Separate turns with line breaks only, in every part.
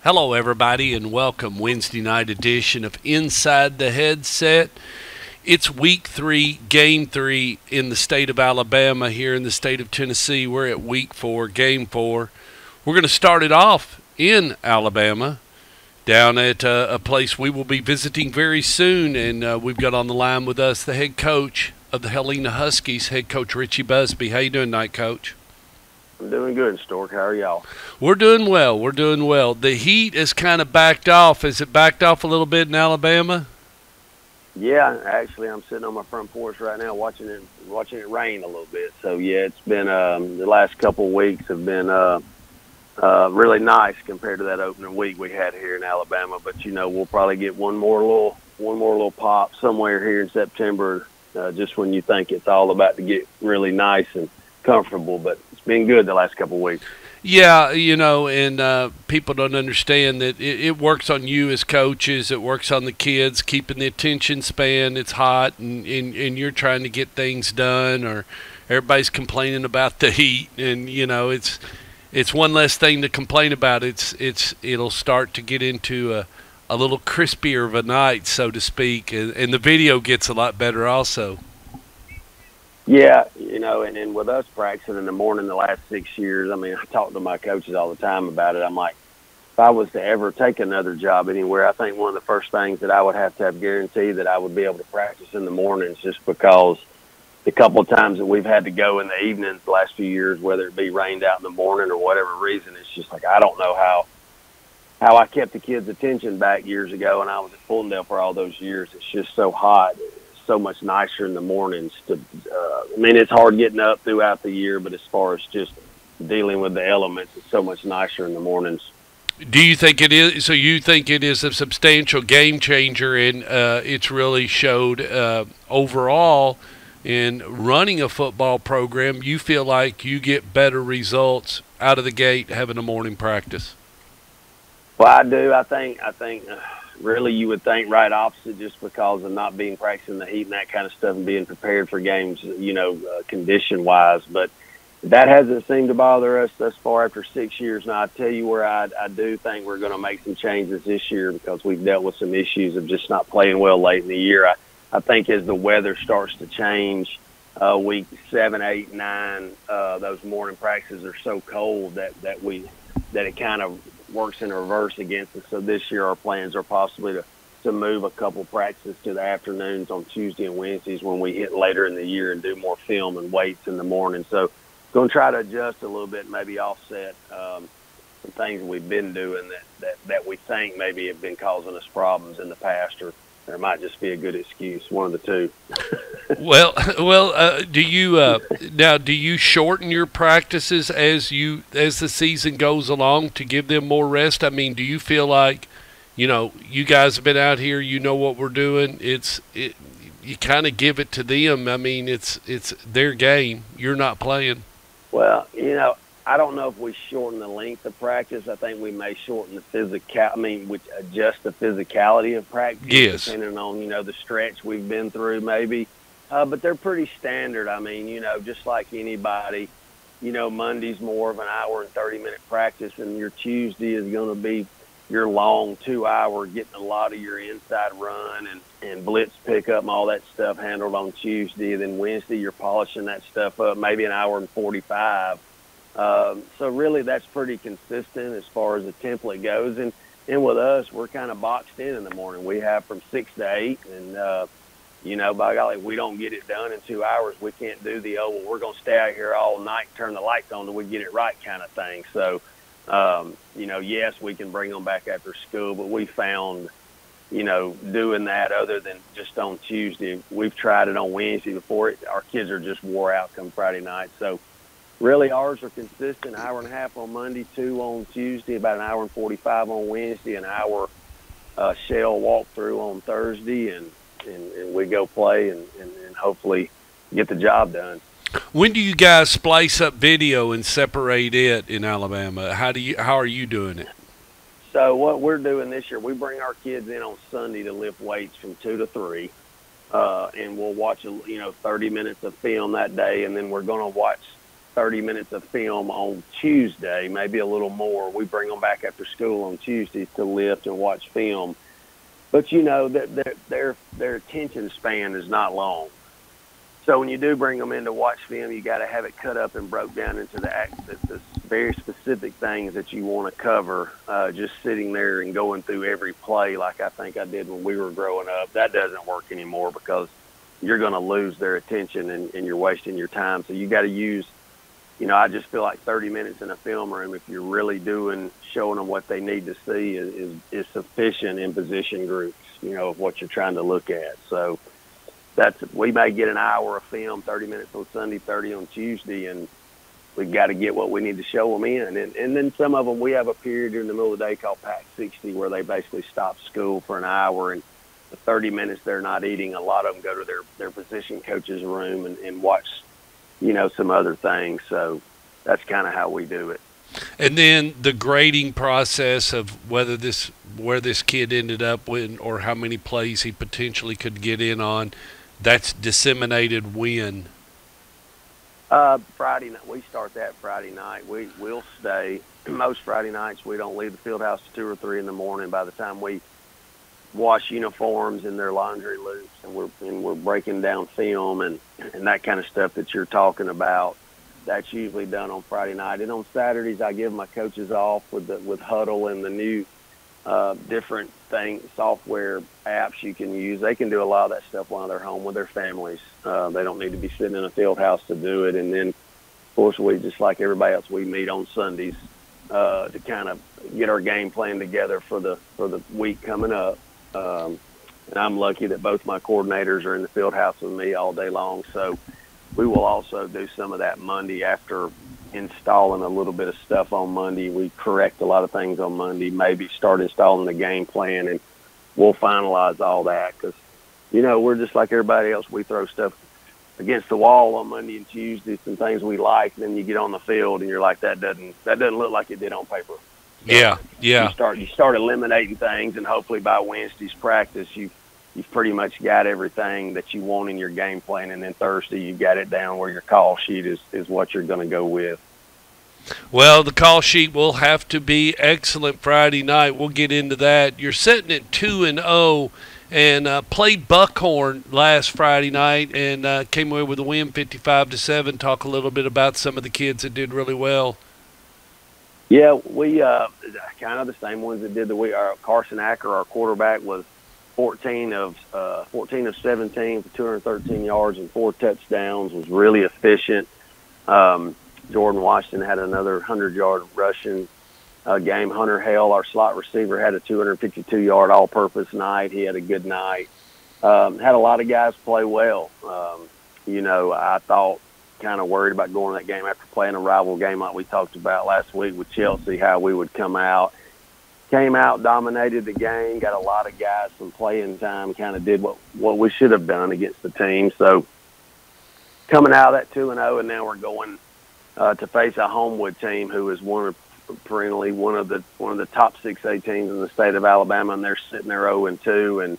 Hello, everybody, and welcome Wednesday night edition of Inside the Headset. It's week 3, game 3 in the state of Alabama. Here in the state of Tennessee, we're at week 4, game 4. We're going to start it off in Alabama, down at a place we will be visiting very soon, and we've got on the line with us the head coach of the Helena Huskies, head coach Richie Busby. How you doing tonight, Coach?
I'm doing good, Stork. How are y'all?
We're doing well. We're doing well. The heat has kind of backed off. Has it backed off a little bit in Alabama?
Yeah, actually, I'm sitting on my front porch right now watching it rain a little bit. So yeah, it's been the last couple of weeks have been really nice compared to that opening week we had here in Alabama. But we'll probably get one more little pop somewhere here in September, just when you think it's all about to get really nice and comfortable. But it's been good the last couple of weeks.
Yeah, and people don't understand that it works on you as coaches. It works on the kids, keeping the attention span. It's hot, and you're trying to get things done, or everybody's complaining about the heat, and it's one less thing to complain about. It'll start to get into a little crispier of a night, so to speak, and the video gets a lot better also.
Yeah, and with us practicing in the morning the last 6 years, I talk to my coaches all the time about it. I'm like, if I was to ever take another job anywhere, I think one of the first things that I would have to have guaranteed that I would be able to practice in the mornings, just because the couple of times that we've had to go in the evenings the last few years, whether it be rained out in the morning or whatever reason, it's just like I don't know how I kept the kids' attention back years ago, and I was at Fultondale for all those years. It's just so hot. So much nicer in the mornings. It's hard getting up throughout the year, but as far as just dealing with the elements, it's so much nicer in the mornings.
Do you think it is? So you think it is a substantial game changer, and it's really showed overall in running a football program? You feel like you get better results out of the gate having a morning practice?
Well, I do. I think. Really, you would think right opposite, just because of not being practicing the heat and that kind of stuff and being prepared for games, condition-wise. But that hasn't seemed to bother us thus far after 6 years. Now, I tell you where I do think we're going to make some changes this year, because we've dealt with some issues of just not playing well late in the year. I think as the weather starts to change, week 7, 8, 9, those morning practices are so cold that it kind of works in reverse against us. So this year our plans are possibly to move a couple practices to the afternoons on Tuesday and Wednesdays when we hit later in the year, and do more film and weights in the morning. So going to try to adjust a little bit, maybe offset some things we've been doing that we think maybe have been causing us problems in the past, or there might just be a good excuse, one of the two.
Well, do you shorten your practices as the season goes along to give them more rest? Do you feel like, you guys have been out here, you know what we're doing. You kind of give it to them. It's their game. You're not playing.
Well, I don't know if we shorten the length of practice. I think we may shorten the which adjust the physicality of practice,
yes,
depending on, the stretch we've been through maybe. But they're pretty standard. Just like anybody, Monday's more of an hour and 30-minute practice, and your Tuesday is going to be your long 2-hour, getting a lot of your inside run and blitz pickup and all that stuff handled on Tuesday. Then Wednesday, you're polishing that stuff up, maybe an hour and 45. So really that's pretty consistent as far as the template goes. And with us, we're kind of boxed in the morning. We have from 6 to 8, and, by golly, we don't get it done in 2 hours. We can't do we're going to stay out here all night, turn the lights on till we get it right kind of thing. So, yes, we can bring them back after school, but we found, doing that other than just on Tuesday. We've tried it on Wednesday before. Our kids are just wore out come Friday night. So really ours are consistent, hour and a half on Monday, 2 on Tuesday, about an hour and 45 on Wednesday, an hour shell walkthrough on Thursday, and we go play and hopefully get the job done.
When do you guys splice up video and separate it in Alabama? How are you doing it?
So what we're doing this year, we bring our kids in on Sunday to lift weights from 2 to 3, and we'll watch 30 minutes of film that day, and then we're going to watch 30 minutes of film on Tuesday, maybe a little more. We bring them back after school on Tuesdays to lift and watch film. But, you know, their attention span is not long. So when you do bring them in to watch film, you got to have it cut up and broke down into the very specific things that you want to cover. Just sitting there and going through every play like I think I did when we were growing up, that doesn't work anymore because you're going to lose their attention and you're wasting your time. So you got to use, you know, I just feel like 30 minutes in a film room, if you're really showing them what they need to see is sufficient in position groups, you know, of what you're trying to look at. So we may get an hour of film, 30 minutes on Sunday, 30 on Tuesday, and we've got to get what we need to show them in. And then some of them, we have a period during the middle of the day called Pack 60 where they basically stop school for an hour, and the 30 minutes they're not eating. A lot of them go to their position coach's room and watch, you know, some other things. So that's kind of how we do it.
And then the grading process of where this kid ended up with or how many plays he potentially could get in on, that's disseminated when?
Friday night. We start that Friday night. We'll stay. Most Friday nights we don't leave the field house till 2 or 3 in the morning. By the time we wash uniforms in their laundry loops and we're breaking down film and that kind of stuff that you're talking about, that's usually done on Friday night. And on Saturdays I give my coaches off with Huddle and the new different software apps you can use. They can do a lot of that stuff while they're home with their families. They don't need to be sitting in a field house to do it. And then, of course, we, just like everybody else, we meet on Sundays to kind of get our game plan together for the week coming up. And I'm lucky that both my coordinators are in the field house with me all day long. So we will also do some of that Monday after installing a little bit of stuff on Monday. We correct a lot of things on Monday, maybe start installing the game plan, and we'll finalize all that because, you know, we're just like everybody else. We throw stuff against the wall on Monday and Tuesday, some things we like, and then you get on the field and you're like, that doesn't look like it did on paper. So
yeah.
You start eliminating things, and hopefully by Wednesday's practice you've pretty much got everything that you want in your game plan, and then Thursday you've got it down where your call sheet is what you're going to go with.
Well, the call sheet will have to be excellent Friday night. We'll get into that. You're sitting at 2-0 and played Buckhorn last Friday night and came away with a win 55-7. Talk a little bit about some of the kids that did really well.
Yeah, we kind of the same ones that did the week. Carson Acker, our quarterback, was 14 of 17 for 213 yards and 4 touchdowns, was really efficient. Jordan Washington had another 100-yard rushing game. Hunter Hale, our slot receiver, had a 252-yard all-purpose night. He had a good night. Had a lot of guys play well. You know, I thought kind of worried about going to that game after playing a rival game like we talked about last week with Chelsea, how we would come out. Came out, dominated the game, got a lot of guys some playing time, kind of did what we should have done against the team. So coming out of that 2-0, and now we're going to face a Homewood team who is perennially one of the top 6A teams in the state of Alabama, and they're sitting there 0-2. And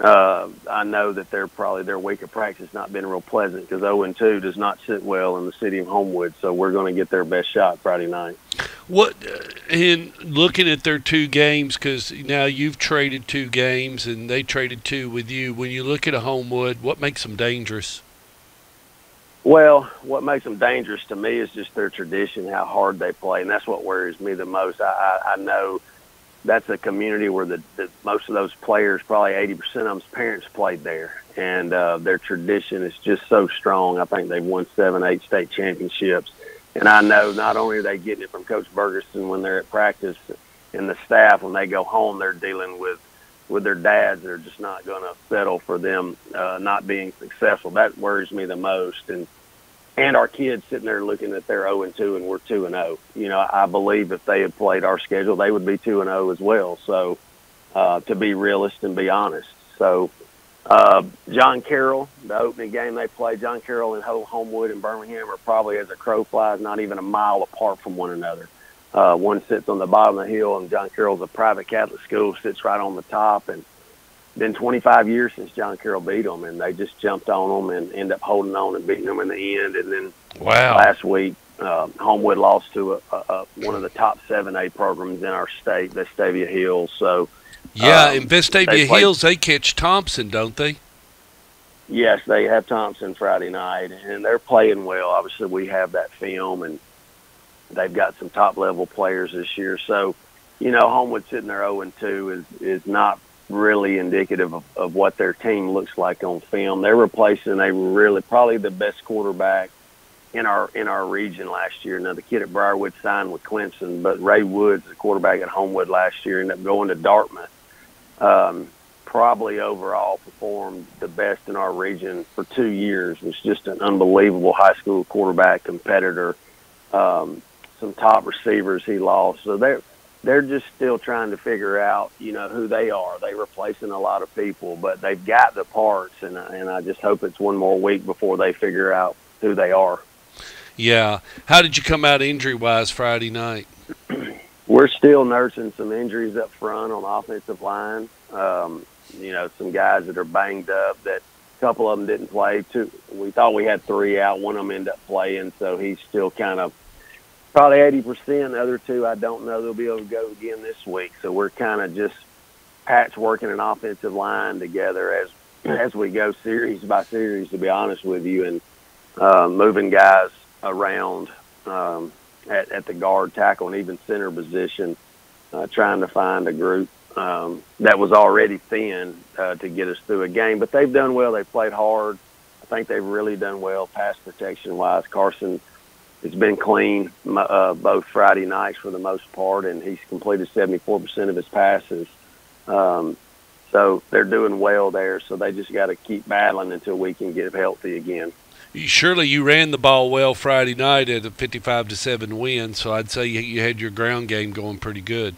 I know that their week of practice not been real pleasant because 0-2 does not sit well in the city of Homewood. So we're going to get their best shot Friday night.
What in looking at their 2 games, because now you've traded 2 games and they traded 2 with you. When you look at a Homewood, what makes them dangerous?
Well, what makes them dangerous to me is just their tradition, how hard they play, and that's what worries me the most. I know that's a community where the most of those players, probably 80% of them's parents played there, and their tradition is just so strong. I think they've won 7, 8 state championships. And I know not only are they getting it from Coach Bergerson when they're at practice, and the staff, when they go home, they're dealing with their dads. They're just not going to settle for them not being successful. That worries me the most. And our kids sitting there looking at their 0-2 and we're 2-0. You know, I believe if they had played our schedule, they would be 2-0 as well. So to be realist and be honest. So John Carroll, the opening game they played, John Carroll and Homewood and Birmingham are probably, as a crow flies, not even a mile apart from one another. One sits on the bottom of the hill, and John Carroll's a private Catholic school, sits right on the top. And been 25 years since John Carroll beat them, and they just jumped on them and ended up holding on and beating them in the end. And then last week, Homewood lost to one of the top 7A programs in our state, Vestavia Hills. So
yeah, in Vestavia Hills they catch Thompson, don't they?
Yes, they have Thompson Friday night, and they're playing well. Obviously, we have that film, and they've got some top-level players this year. So, Homewood sitting there 0-2 is not really indicative of what their team looks like on film. They're replacing probably the best quarterback in our region last year. Now, the kid at Briarwood signed with Clemson, but Ray Woods, the quarterback at Homewood last year, ended up going to Dartmouth. Probably overall performed the best in our region for 2 years. Was just an unbelievable high school quarterback competitor. Some top receivers he lost. So they're just still trying to figure out, who they are. They're replacing a lot of people, but they've got the parts, and I just hope it's one more week before they figure out who they are.
Yeah. How did you come out injury-wise Friday night?
We're still nursing some injuries up front on the offensive line. Some guys that are banged up, that a couple of them didn't play. We thought we had 3 out. One of them ended up playing, so he's still kind of probably 80%. The other 2, I don't know. They'll be able to go again this week. So we're kind of just patchworking an offensive line together as we go series by series, to be honest with you, and moving guys around at the guard, tackle, and even center position, trying to find a group that was already thin to get us through a game. But they've done well. They've played hard. I think they've really done well pass protection-wise. Carson has been clean both Friday nights for the most part, and he's completed 74% of his passes. So they're doing well there. So they just got to keep battling until we can get healthy again.
Surely you ran the ball well Friday night at a 55-7 win, so I'd say you had your ground game going pretty good.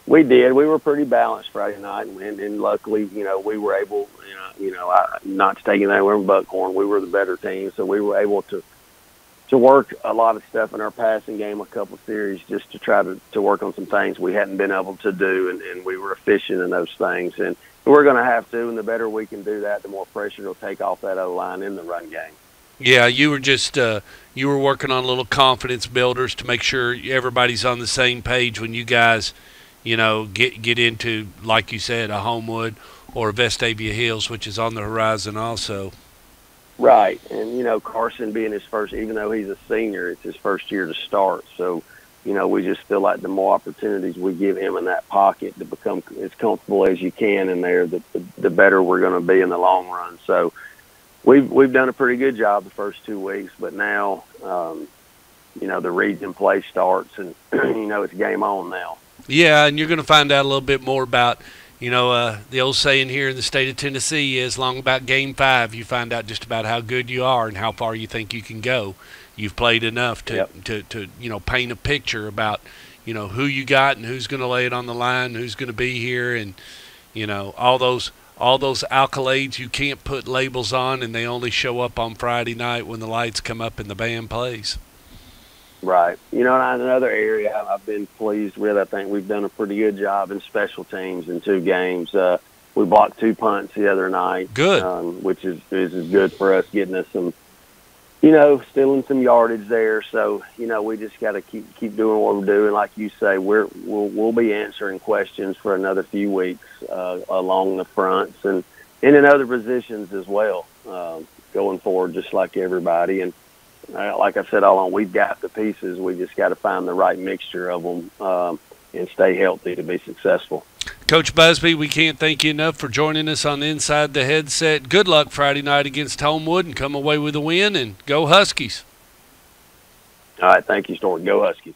We did. We were pretty balanced Friday night, and luckily, we were able, not to take anything away from Buckhorn, we were the better team, so we were able to work a lot of stuff in our passing game, a couple series, just to try to work on some things we hadn't been able to do, and we were efficient in those things. And we're going to have to, and the better we can do that, the more pressure it'll take off that O-line in the run game.
Yeah, you were just you were working on little confidence builders to make sure everybody's on the same page when you guys, get into, like you said, a Homewood or a Vestavia Hills, which is on the horizon also.
Right, and Carson being his first, even though he's a senior, it's his first year to start. So, we just feel like the more opportunities we give him in that pocket to become as comfortable as you can in there, the better we're going to be in the long run. So, we've done a pretty good job the first 2 weeks, but now, the region play starts, and it's game on now.
Yeah, and you're going to find out a little bit more about. The old saying here in the state of Tennessee is long about Game 5. You find out just about how good you are and how far you think you can go. You've played enough to paint a picture about, who you got and who's going to lay it on the line, who's going to be here, and, all those accolades you can't put labels on, and they only show up on Friday night when the lights come up and the band plays.
Right. Another area I've been pleased with, I think we've done a pretty good job in special teams in 2 games. We blocked 2 punts the other night.
Good.
Which is good for us, getting us some, stealing some yardage there. So, we just got to keep doing what we're doing. Like you say, we'll be answering questions for another few weeks along the fronts and in other positions as well, going forward, just like everybody. And like I said all along, we've got the pieces. We just got to find the right mixture of them and stay healthy to be successful.
Coach Busby, we can't thank you enough for joining us on Inside the Headset. Good luck Friday night against Homewood, and come away with a win, and go Huskies.
All right, thank you, Stuart. Go Huskies.